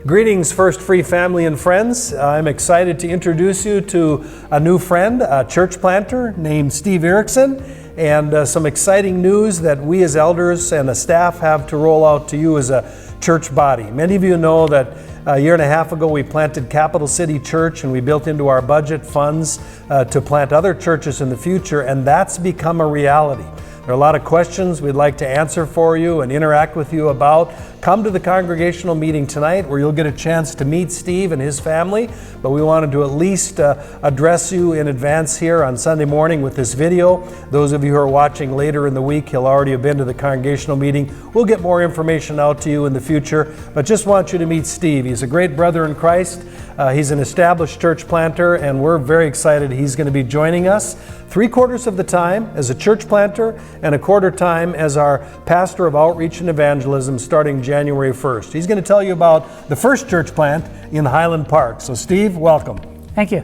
Greetings, First Free family and friends. I'm excited to introduce you to a new friend, a church planter named Steve Erickson, and some exciting news that we as elders and the staff have to roll out to you as a church body. Many of you know that a year and a half ago we planted Capital City Church, and we built into our budget funds to plant other churches in the future, and that's become a reality. There are a lot of questions we'd like to answer for you and interact with you about. Come to the congregational meeting tonight where you'll get a chance to meet Steve and his family, but we wanted to at least address you in advance here on Sunday morning with this video. Those of you who are watching later in the week, you'll already have been to the congregational meeting. We'll get more information out to you in the future, but just want you to meet Steve. He's a great brother in Christ. He's an established church planter, and we're very excited he's going to be joining us 3/4 of the time as a church planter and a quarter time as our pastor of outreach and evangelism starting January 1st. He's going to tell you about the first church plant in Highland Park. So Steve, welcome. Thank you.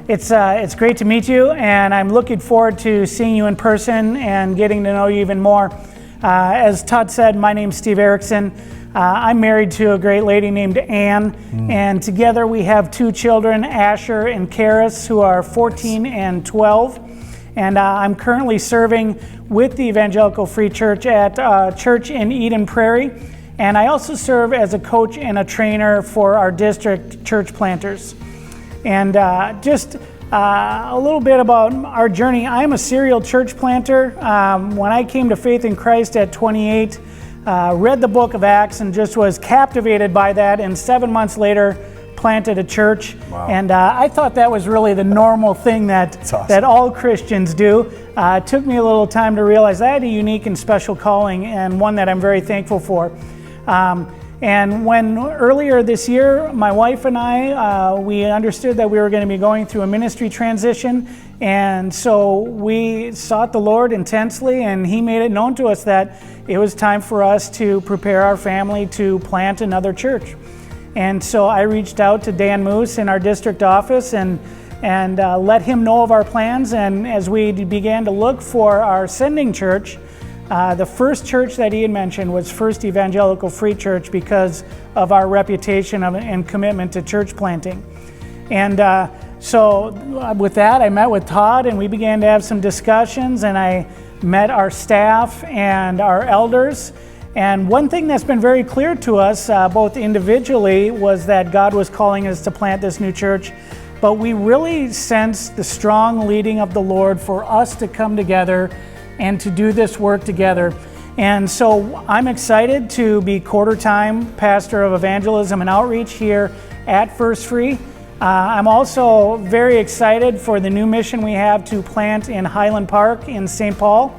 It's great to meet you, and I'm looking forward to seeing you in person and getting to know you even more. As Todd said, my name's Steve Erickson. I'm married to a great lady named Ann, and together we have 2 children, Asher and Karis, who are 14 and 12. And I'm currently serving with the Evangelical Free Church at a church in Eden Prairie. And I also serve as a coach and a trainer for our district church planters. And just a little bit about our journey. I'm a serial church planter. When I came to faith in Christ at 28, read the book of Acts and just was captivated by that. And 7 months later, planted a church. Wow. And I thought that was really the normal thing that all Christians do. It took me a little time to realize I had a unique and special calling, and one that I'm very thankful for. And when earlier this year, my wife and I, we understood that we were going to be going through a ministry transition, and so we sought the Lord intensely, and He made it known to us that it was time for us to prepare our family to plant another church. And so I reached out to Dan Moose in our district office and let him know of our plans. And as we began to look for our sending church, the first church that he had mentioned was First Evangelical Free Church because of our reputation and commitment to church planting. And so with that, I met with Todd, and we began to have some discussions, and I met our staff and our elders. And one thing that's been very clear to us, both individually, was that God was calling us to plant this new church, but we really sensed the strong leading of the Lord for us to come together and to do this work together. And so I'm excited to be quarter-time pastor of evangelism and outreach here at First Free. I'm also very excited for the new mission we have to plant in Highland Park in St. Paul.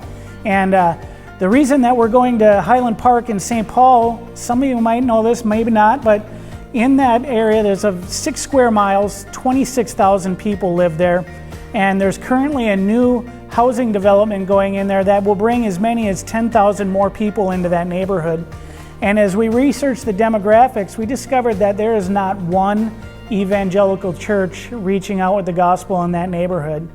And the reason that we're going to Highland Park in St. Paul, some of you might know this, maybe not, but in that area there's 6 square miles, 26,000 people live there, and there's currently a new housing development going in there that will bring as many as 10,000 more people into that neighborhood. And as we researched the demographics, we discovered that there is not one evangelical church reaching out with the gospel in that neighborhood.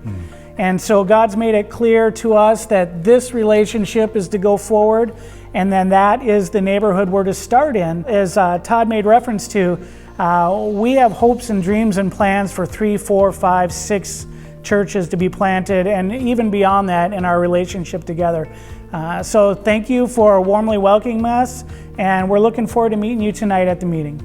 And so God's made it clear to us that this relationship is to go forward, and then that is the neighborhood we're to start in. As Todd made reference to, we have hopes and dreams and plans for 3, 4, 5, 6 churches to be planted, and even beyond that in our relationship together. So thank you for warmly welcoming us, and we're looking forward to meeting you tonight at the meeting.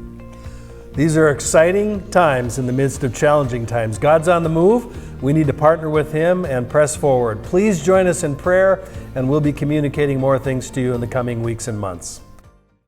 These are exciting times in the midst of challenging times. God's on the move. We need to partner with Him and press forward. Please join us in prayer, and we'll be communicating more things to you in the coming weeks and months.